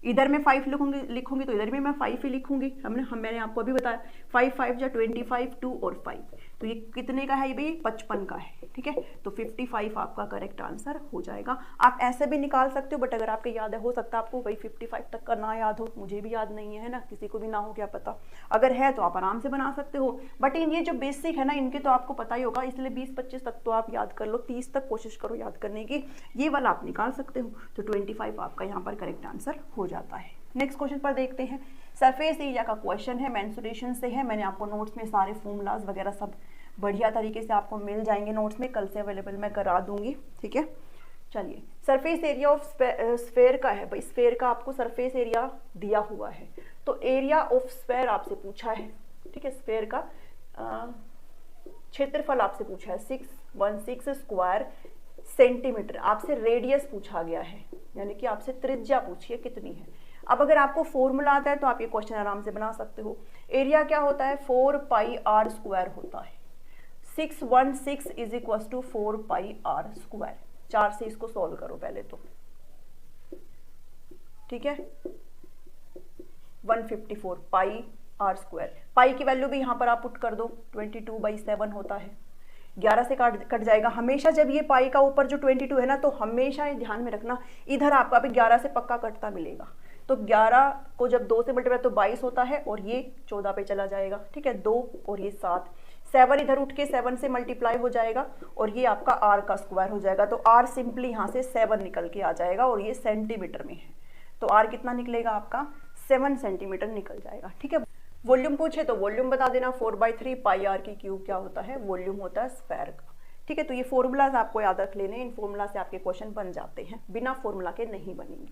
इधर मैं 5 लिखूंगी तो इधर भी मैं 5 ही लिखूंगी। मैंने आपको अभी बताया 5 5 जा 25, 2 और 5, तो ये कितने का है, ये भाई 55 का है। ठीक है, तो 55 आपका करेक्ट आंसर हो जाएगा। आप ऐसे भी निकाल सकते हो, बट अगर आपको याद है, हो सकता है आपको भाई 55 तक का ना याद हो, मुझे भी याद नहीं है ना, किसी को भी ना हो क्या पता। अगर है तो आप आराम से बना सकते हो, बट ये जो बेसिक है ना इनके तो आपको पता ही होगा, इसलिए 20-25 तक तो आप याद कर लो, 30 तक कोशिश करो याद करने की, ये वाला आप निकाल सकते हो। तो 25 आपका यहाँ पर करेक्ट आंसर हो जाता है। नेक्स्ट क्वेश्चन पर देखते हैं। सरफेस एरिया का क्वेश्चन है, मेंसुरेशन से है। मैंने आपको नोट्स में सारे फॉर्मूलाज वगैरह सब बढ़िया तरीके से आपको मिल जाएंगे नोट्स में, कल से अवेलेबल मैं करा दूंगी। ठीक है, चलिए सरफेस एरिया ऑफ स्फेयर का है भाई, स्फेयर का आपको सरफेस एरिया दिया हुआ है, तो एरिया ऑफ स्फेयर आपसे पूछा है। ठीक है, स्फेयर का क्षेत्रफल आपसे पूछा है 616 स्क्वायर सेंटीमीटर। आपसे रेडियस पूछा गया है, यानी कि आपसे त्रिज्या पूछी है कितनी है। अब अगर आपको फॉर्मूला आता है तो आप ये क्वेश्चन आराम से बना सकते हो। एरिया क्या होता है, 4 पाई r स्क्वायर होता है। 616 is equal to 4 pi r square. 4 से इसको सॉल्व करो पहले तो, ठीक है। 154 पाई आर स्क्वायर, पाई की वैल्यू भी यहाँ पर आप पुट कर दो, 22/7 होता है। 11 से कट जाएगा। हमेशा जब ये पाई का ऊपर जो 22 है ना, तो हमेशा ये ध्यान में रखना, इधर आपका भी 11 से पक्का कटता मिलेगा। तो 11 को जब 2 से मल्टीप्लाई तो 22 होता है, और ये 14 पे चला जाएगा, ठीक है। 2 और ये 7, 7 इधर उठ के 7 से मल्टीप्लाई हो जाएगा, और ये आपका आर का स्क्वायर हो जाएगा। तो आर सिंपली यहाँ से 7 निकल के आ जाएगा, और ये सेंटीमीटर में है, तो आर कितना निकलेगा आपका 7 सेंटीमीटर निकल जाएगा, ठीक है। वॉल्यूम पूछे तो वॉल्यूम बता देना, 4/3 पाई आर की क्यूब क्या होता है, वॉल्यूम होता है स्फेयर का, ठीक है। तो ये फॉर्मूलाज आपको याद रख लेने, इन फॉर्मूला से आपके क्वेश्चन बन जाते हैं, बिना फॉर्मूला के नहीं बनेंगे।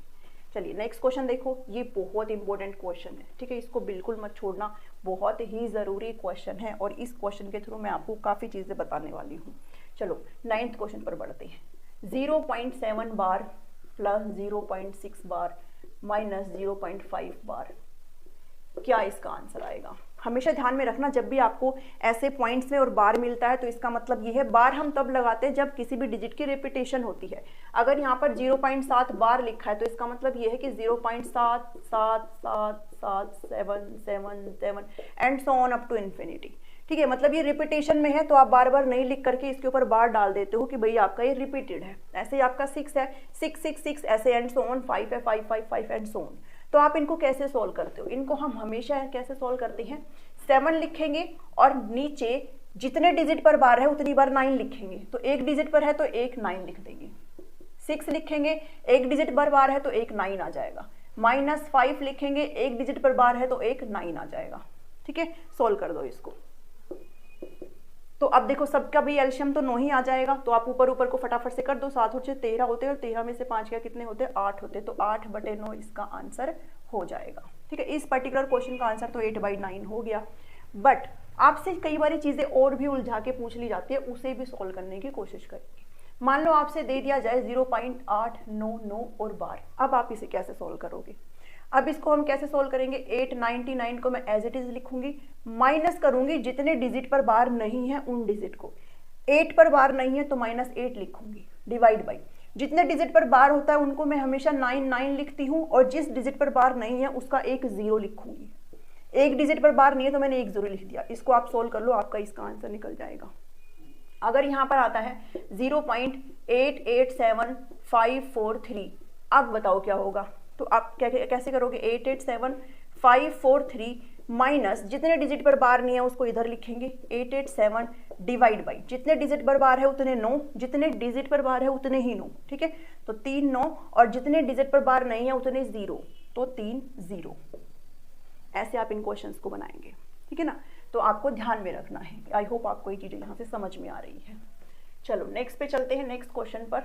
चलिए नेक्स्ट क्वेश्चन देखो, ये बहुत इंपॉर्टेंट क्वेश्चन है, ठीक है, इसको बिल्कुल मत छोड़ना, बहुत ही ज़रूरी क्वेश्चन है, और इस क्वेश्चन के थ्रू मैं आपको काफ़ी चीज़ें बताने वाली हूँ। चलो 9th क्वेश्चन पर बढ़ते हैं। 0.7 बार प्लस 0.6 बार माइनस 0.5 बार, क्या इसका आंसर आएगा। हमेशा ध्यान में रखना, जब भी आपको ऐसे पॉइंट्स में और बार मिलता है तो इसका मतलब ये है, बार हम तब लगाते हैं जब किसी भी डिजिट की रिपीटेशन होती है। अगर यहाँ पर 0.7 बार लिखा है तो इसका मतलब ये है कि 0.7777777 and so on up to infinity, ठीक है। मतलब ये रिपीटेशन में है, तो आप बार बार नहीं लिख करके इसके ऊपर बार डाल देते हो कि भाई आपका ये रिपीटेड है। ऐसे ही आपका 6 है, 666 ऐसे एंड सो ऑन, 5 है, 555 एंड सो ऑन। तो आप इनको कैसे सोल्व करते हो, इनको हम हमेशा कैसे सोल्व करते हैं, 7 लिखेंगे और नीचे जितने डिजिट पर बार है उतनी बार 9 लिखेंगे, तो एक डिजिट पर है तो एक 9 लिख देंगे। 6 लिखेंगे, एक डिजिट पर बार है तो एक 9 आ जाएगा। -5 लिखेंगे, एक डिजिट पर बार है तो एक 9 आ जाएगा, ठीक है। सोल्व कर दो इसको। तो अब देखो सबका भी एलशियम तो 9 ही आ जाएगा, तो आप ऊपर ऊपर को फटाफट से कर दो। 7 और 6 13 होते हैं, और 13 में से 5 क्या कितने होते हैं, 8 होते हैं, तो 8/9 इसका आंसर हो जाएगा, ठीक है। इस पर्टिकुलर क्वेश्चन का आंसर तो 8/9 हो गया। बट आपसे कई बार चीजें और भी उलझा के पूछ ली जाती है, उसे भी सोल्व करने की कोशिश करेंगे। मान लो आपसे दे दिया जाए 0.899 और बार, अब आप इसे कैसे सोल्व करोगे। अब इसको हम कैसे सोल्व करेंगे, 899 को मैं एज इट इज लिखूंगी, माइनस करूंगी जितने डिजिट पर बार नहीं है उन डिजिट को। 8 पर बार नहीं है तो -8 लिखूंगी, डिवाइड बाई जितने डिजिट पर बार होता है उनको मैं हमेशा 9 लिखती हूँ, और जिस डिजिट पर बार नहीं है उसका एक 0 लिखूंगी। एक डिजिट पर बार नहीं है तो मैंने एक 0 लिख दिया। इसको आप सोल्व कर लो, आपका इसका आंसर निकल जाएगा। अगर यहाँ पर आता है 0.887543, अब बताओ क्या होगा। तो आप कैसे करोगे, 887543 माइनस जितने डिजिट पर बार नहीं है उसको इधर लिखेंगे, 887 डिवाइड बाई जितने डिजिट पर बार है उतने 9, जितने डिजिट पर बार है उतने ही 9, ठीक है। तो 3 9, और जितने डिजिट पर बार नहीं है उतने 0, तो 3 0। ऐसे आप इन क्वेश्चंस को बनाएंगे, ठीक है ना। तो आपको ध्यान में रखना है। आई होप आपको ये चीजें यहाँ से समझ में आ रही है। चलो नेक्स्ट पे चलते हैं। Next question per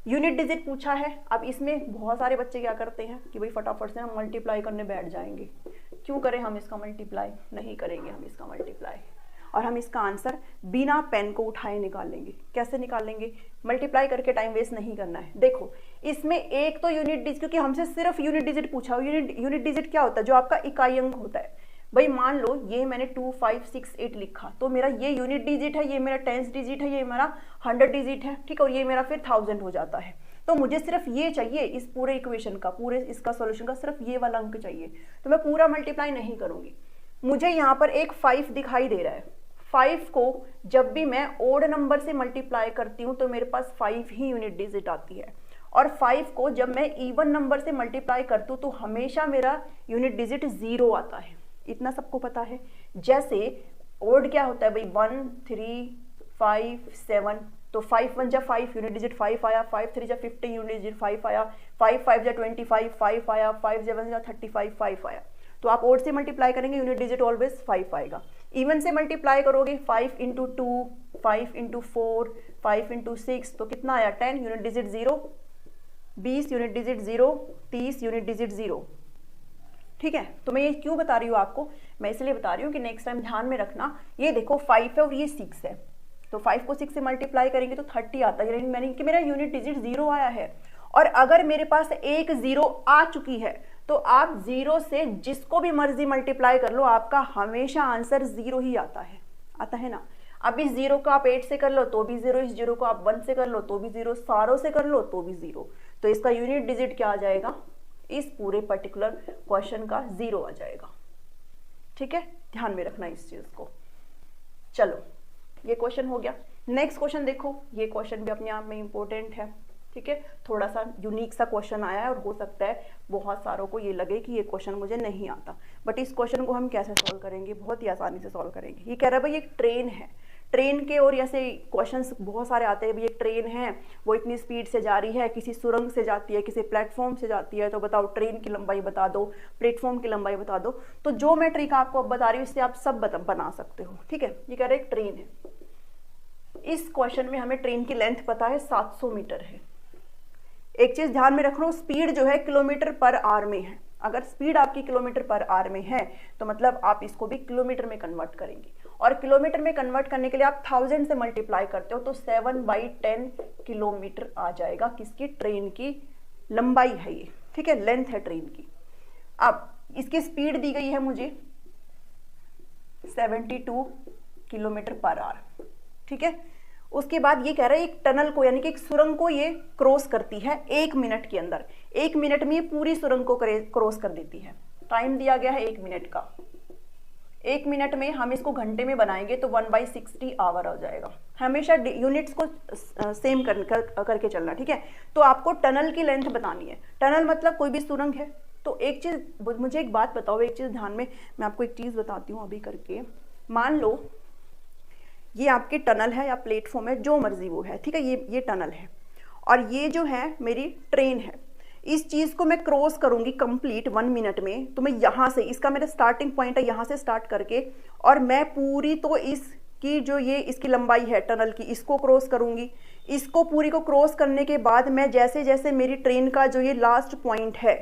unit digit पूछा है। अब इसमें बहुत सारे बच्चे क्या करते हैं कि भाई फटाफट से हम मल्टीप्लाई करने बैठ जाएंगे। क्यों करें हम इसका मल्टीप्लाई, नहीं करेंगे हम इसका मल्टीप्लाई, और हम इसका आंसर बिना पेन को उठाए निकालेंगे। कैसे निकालेंगे, मल्टीप्लाई करके टाइम वेस्ट नहीं करना है। देखो इसमें एक तो यूनिट डिजिट, क्योंकि हमसे सिर्फ यूनिट डिजिट पूछा। यूनिट डिजिट क्या होता है, जो आपका इकाई अंक होता है। भाई मान लो ये मैंने 2568 लिखा, तो मेरा ये यूनिट डिजिट है, ये मेरा 10th डिजिट है, ये मेरा 100 डिजिट है, ठीक है, और ये मेरा फिर 1000 हो जाता है। तो मुझे सिर्फ ये चाहिए, इस पूरे इक्वेशन का, पूरे इसका सॉल्यूशन का सिर्फ ये वाला अंक चाहिए। तो मैं पूरा मल्टीप्लाई नहीं करूंगी। मुझे यहाँ पर एक 5 दिखाई दे रहा है। 5 को जब भी मैं ओड नंबर से मल्टीप्लाई करती हूँ तो मेरे पास 5 ही यूनिट डिजिट आती है, और 5 को जब मैं इवन नंबर से मल्टीप्लाई करती हूँ तो हमेशा मेरा यूनिट डिजिट 0 आता है। इतना सबको पता है। जैसे ओड क्या होता है भाई, 1 3 5 7, तो 5 1 जा 5 यूनिट डिजिट 5 आया, 5 3 जा 15 यूनिट डिजिट 5 आया, 5 5 जा 25 5 आया, 5 7 जा 35 5 आया। तो आप ओड से मल्टीप्लाई करेंगे यूनिट डिजिट ऑलवेज 5 आएगा। इवन से मल्टीप्लाई करोगे 5 × 2 5 × 4 5 × 6, तो कितना आया 10 unit digit 0, 20 unit digit 0, 30 unit digit 0, ठीक है। तो मैं ये क्यों बता रही हूँ आपको, मैं इसलिए बता रही हूँ कि नेक्स्ट टाइम ध्यान में रखना। ये देखो 5 है और ये 6 है, तो 5 को 6 से मल्टीप्लाई करेंगे तो 30 आता है, यानी कि मेरा यूनिट डिजिट 0 आया है। और अगर मेरे पास एक 0 आ चुकी है तो आप 0 से जिसको भी मर्जी मल्टीप्लाई कर लो, आपका हमेशा आंसर 0 ही आता है ना। अब इस 0 को आप 8 से कर लो तो भी 0, इस 0 को आप 1 से कर लो तो भी 0, सारों से कर लो तो भी 0। तो इसका यूनिट डिजिट क्या आ जाएगा, इस पूरे पर्टिकुलर क्वेश्चन का 0 आ जाएगा। ठीक है, ध्यान में रखना इस चीज को। चलो ये क्वेश्चन हो गया। नेक्स्ट क्वेश्चन देखो, ये क्वेश्चन भी अपने आप में इंपॉर्टेंट है। ठीक है, थोड़ा सा यूनिक सा क्वेश्चन आया है और हो सकता है बहुत सारों को ये लगे कि ये क्वेश्चन मुझे नहीं आता, बट इस क्वेश्चन को हम कैसे सॉल्व करेंगे, बहुत ही आसानी से सॉल्व करेंगे। ये कह रहा है भाई एक ट्रेन है, ट्रेन के और ऐसे क्वेश्चंस बहुत सारे आते हैं। भाई एक ट्रेन है, वो इतनी स्पीड से जा रही है, किसी सुरंग से जाती है, किसी प्लेटफॉर्म से जाती है, तो बताओ ट्रेन की लंबाई बता दो, प्लेटफॉर्म की लंबाई बता दो। तो जो मैं ट्रिक आपको अब बता रही हूँ इससे आप सब बना सकते हो। ठीक है, ये कह रहे हैं एक ट्रेन है, इस क्वेश्चन में हमें ट्रेन की लेंथ पता है 700 मीटर है। एक चीज ध्यान में रखना, स्पीड जो है किलोमीटर पर आवर में है। अगर स्पीड आपकी किलोमीटर पर आवर में है तो मतलब आप इसको भी किलोमीटर में कन्वर्ट करेंगे, और किलोमीटर में कन्वर्ट करने के लिए आप 1000 से मल्टीप्लाई करते हो तो 7/10 किलोमीटर आ जाएगा। किसकी, ट्रेन की लंबाई है ये। ठीक है, लेंथ है ट्रेन की। अब इसकी स्पीड दी गई है मुझे 72 किलोमीटर पर आवर। ठीक है, उसके बाद ये कह रहा है एक टनल को, यानी कि एक सुरंग को ये क्रॉस करती है 1 मिनट के अंदर। 1 मिनट में ये पूरी सुरंग को क्रॉस कर देती है। टाइम दिया गया है 1 मिनट का। 1 मिनट में हम इसको घंटे में बनाएंगे तो 1/60 आवर हो जाएगा। हमेशा यूनिट्स को सेम करके चलना। ठीक है, तो आपको टनल की लेंथ बतानी है। टनल मतलब कोई भी सुरंग है। तो एक चीज मुझे एक बात बताओ, एक चीज ध्यान में, मैं आपको एक चीज बताती हूँ अभी करके। मान लो ये आपकी टनल है या प्लेटफॉर्म है, जो मर्जी वो है। ठीक है, ये टनल है और ये जो है मेरी ट्रेन है। इस चीज को मैं क्रॉस करूंगी कंप्लीट 1 मिनट में, तो मैं यहां से, इसका मेरा स्टार्टिंग पॉइंट है, यहां से स्टार्ट करके और मैं पूरी, तो इसकी जो ये इसकी लंबाई है टनल की, इसको क्रॉस करूंगी। इसको पूरी को क्रॉस करने के बाद मैं जैसे जैसे मेरी ट्रेन का जो ये लास्ट पॉइंट है,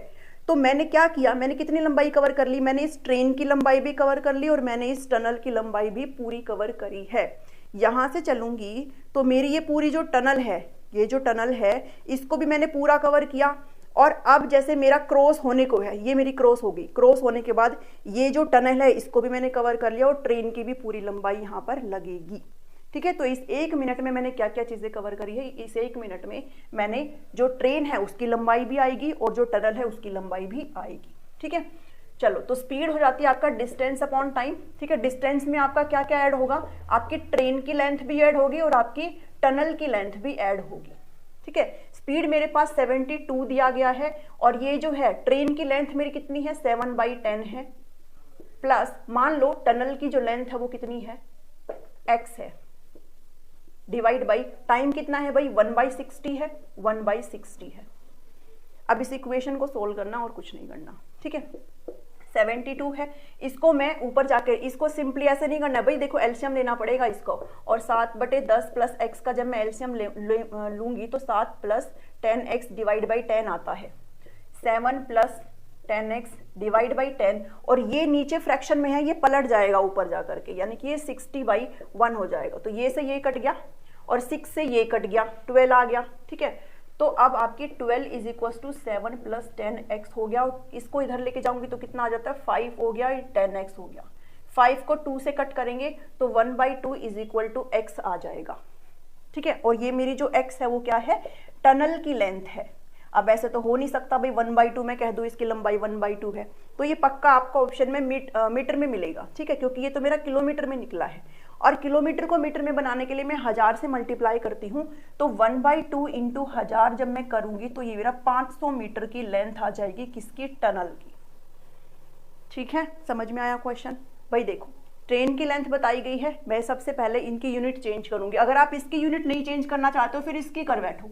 तो मैंने क्या किया, मैंने कितनी लंबाई कवर कर ली, मैंने इस ट्रेन की लंबाई भी कवर कर ली और मैंने इस टनल की लंबाई भी पूरी कवर करी है। यहां से चलूंगी तो मेरी ये पूरी जो टनल है, ये जो टनल है इसको भी मैंने पूरा कवर किया। और अब जैसे मेरा क्रॉस होने को है, ये मेरी क्रॉस होगी, क्रॉस होने के बाद ये जो टनल है इसको भी मैंने कवर कर लिया और ट्रेन की भी पूरी लंबाई यहाँ पर लगेगी। ठीक है, तो इस 1 मिनट में मैंने क्या क्या चीजें कवर करी है। इस 1 मिनट में मैंने जो ट्रेन है उसकी लंबाई भी आएगी और जो टनल है उसकी लंबाई भी आएगी। ठीक है, चलो तो स्पीड हो जाती है आपका डिस्टेंस अपॉन टाइम। ठीक है, डिस्टेंस में आपका क्या क्या ऐड होगा, आपकी ट्रेन की लेंथ भी ऐड होगी और आपकी टनल की लेंथ भी ऐड होगी। ठीक है, स्पीड मेरे पास 72 दिया गया है और ये जो है ट्रेन की लेंथ मेरी कितनी है, 7/10 है, प्लस मान लो टनल की जो लेंथ है वो कितनी है, x है, डिवाइड बाई टाइम कितना है भाई, 1/60 है, 1/60 है। अब इस इक्वेशन को सोल्व करना और कुछ नहीं करना। ठीक है, 72 है, इसको मैं ऊपर जाकर, इसको सिंपली ऐसे नहीं करना भाई, देखो एलसीएम लेना पड़ेगा इसको, और 7/10 प्लस x का जब मैं एलसीएम लूंगी तो 7 + 10x डिवाइड बाई 10 आता है, 7 + 10x डिवाइड बाई 10, और ये नीचे फ्रैक्शन में है, ये पलट जाएगा ऊपर जाकर के, यानी कि ये 60/1 हो जाएगा। तो ये से ये कट गया और 6 से ये कट गया, 12 आ गया। ठीक है, तो अब आपकी 12 = 7 + 10x हो गया, और इसको इधर लेके जाऊंगी तो कितना आ जाता है, 5 हो गया, 10x हो गया। 5 को 2 से कट करेंगे तो 1/2 = x आ जाएगा। ठीक है, और ये मेरी जो x है वो क्या है, टनल की लेंथ है। अब ऐसे तो हो नहीं सकता भाई 1/2 मैं कह दूं इसकी लंबाई 1/2 है, तो ये पक्का आपका ऑप्शन में मीटर में मिलेगा। ठीक है, क्योंकि ये तो मेरा किलोमीटर में निकला है, और किलोमीटर को मीटर में बनाने के लिए मैं 1000 से मल्टीप्लाई करती हूँ, तो 1/2 × 1000 जब मैं करूंगी तो ये मेरा 500 मीटर की लेंथ आ जाएगी, किसकी, टनल की। ठीक है, समझ में आया क्वेश्चन। भाई देखो ट्रेन की लेंथ बताई गई है, मैं सबसे पहले इनकी यूनिट चेंज करूंगी। अगर आप इसकी यूनिट नहीं चेंज करना चाहते हो फिर इसकी कर बैठो,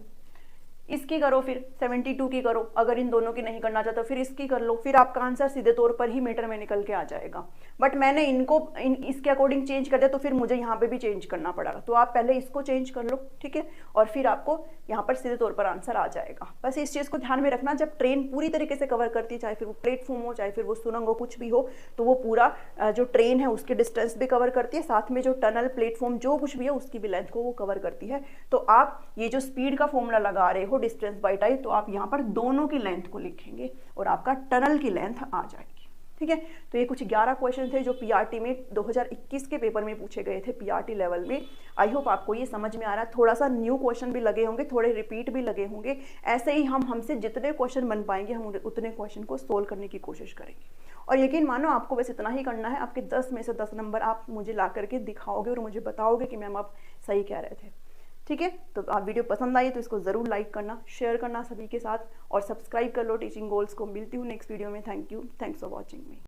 इसकी करो, फिर 72 की करो। अगर इन दोनों की नहीं करना चाहते फिर इसकी कर लो, फिर आपका आंसर सीधे तौर पर ही मीटर में निकल के आ जाएगा। बट मैंने इनको इसके अकॉर्डिंग चेंज कर दिया तो फिर मुझे यहाँ पे भी चेंज करना पड़ेगा, तो आप पहले इसको चेंज कर लो। ठीक है, और फिर आपको यहाँ पर सीधे तौर पर आंसर आ जाएगा। बस इस चीज़ को ध्यान में रखना, जब ट्रेन पूरी तरीके से कवर करती है, चाहे फिर वो प्लेटफॉर्म हो, चाहे फिर वो सुरंग हो, कुछ भी हो, तो वो पूरा जो ट्रेन है उसकी डिस्टेंस भी कवर करती है, साथ में जो टनल, प्लेटफॉर्म जो कुछ भी है उसकी भी लेंथ को वो कवर करती है। तो आप ये जो स्पीड का फॉर्मूला लगा रहे हो डिस्टेंस बाय टाइम, तो आप यहाँ पर दोनों की लेंथ को लिखेंगे और आपका टनल की लेंथ आ जाएगी। ठीक है। तो ये कुछ 11 क्वेश्चन थे जो पीआरटी में 2021 के पेपर में पूछे गए थे पीआरटी लेवल में। आई होप आपको ये समझ में आ रहा है। थोड़ा सा न्यू क्वेश्चन भी लगे होंगे, थोड़े रिपीट भी लगे होंगे। ऐसे ही हमसे जितने क्वेश्चन बन पाएंगे हम उतने क्वेश्चन को सोल्व करने की कोशिश करेंगे। और यकीन मानो आपको बस इतना ही करना है, आपके 10 में से 10 नंबर आप मुझे ला करके दिखाओगे और मुझे बताओगे कि मैम आप सही कह रहे थे। ठीक है, तो आप वीडियो पसंद आई तो इसको ज़रूर लाइक करना, शेयर करना सभी के साथ और सब्सक्राइब कर लो टीचिंग गोल्स को। मिलती हूँ नेक्स्ट वीडियो में। Thank you, thanks for watching me.